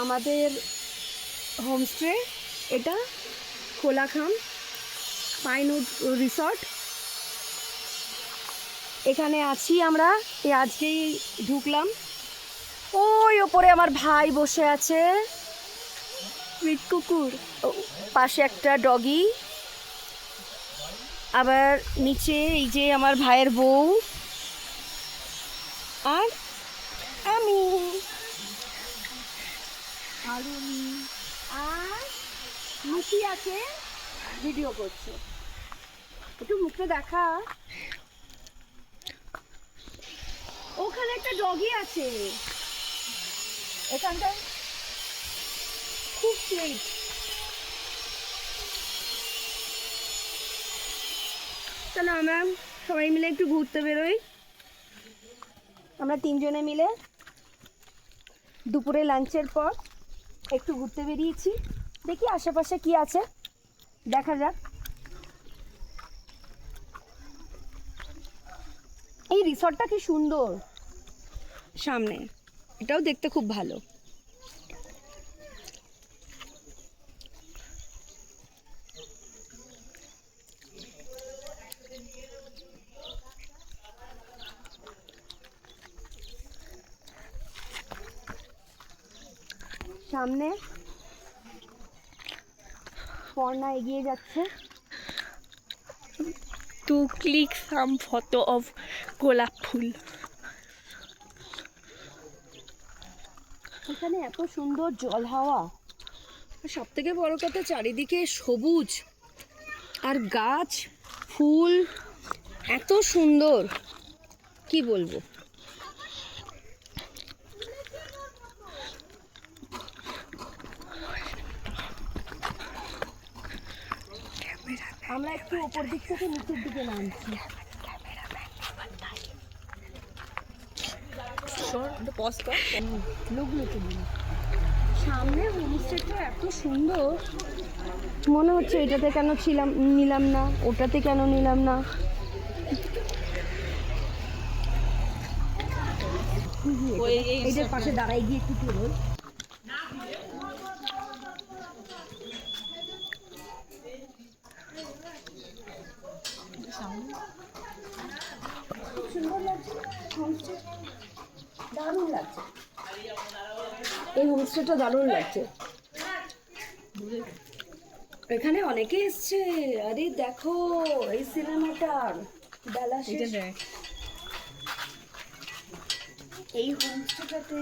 আমাদের হোমস্টে এটা Kolakham pinewood resort. এখানে আছি আমরা, আজকেই ঢুকলাম। ওই ওপরে আমার ভাই বসে আছে, কুকুর, পাশে একটা ডগি, আবার নিচে এই যে আমার ভাইয়ের বউ আর আমি আর মুখি আছে, ভিডিও করছে। একটু মুখে দেখা। ওখানে একটা ডগি আছে, এখানটায় খুব সুইট। চলো আমরা সবাই মিলে একটু ঘুরতে বেরোই। আমরা তিনজনে মিলে দুপুরে লাঞ্চের পর একটু ঘুরতে বেরিয়েছি। দেখি আশেপাশে কি আছে, দেখা যাক। এই রিসর্টটা কি সুন্দর, সামনে এটাও দেখতে খুব ভালো। সামনে পর্ণা এগিয়ে যাচ্ছে। To click some photo of গোলাপ ফুল। এখানে এত সুন্দর জল হাওয়া, সব থেকে বড় কথা চারিদিকে সবুজ আর গাছ ফুল, এত সুন্দর কি বলবো। আমরা একটু ওপর দিক থেকে নিচের দিকে নামছি। সামনে হোমস্টেটা এত সুন্দর, মনে হচ্ছে এটাতে কেন নিলাম না, ওটাতে কেন নিলাম না। এইটার পাশে দাঁড়াই গিয়ে একটু বেরোই। সুন্দর লাগছে হোমস্টে, দারুণ লাগছে। এই হোমস্টেটা দারুণ লাগছে। এখানে অনেকে এসছে। আরে দেখো এই সিনেমাটার বেলা শেষ। এই হোমস্টেটাতে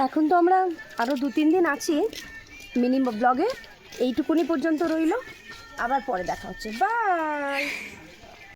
এখন তো আমরা আরো 2-3 দিন আছি মিনি ব্লগে। এইটুকুনি পর্যন্ত রইল, আবার পরে দেখা হচ্ছে। বাই।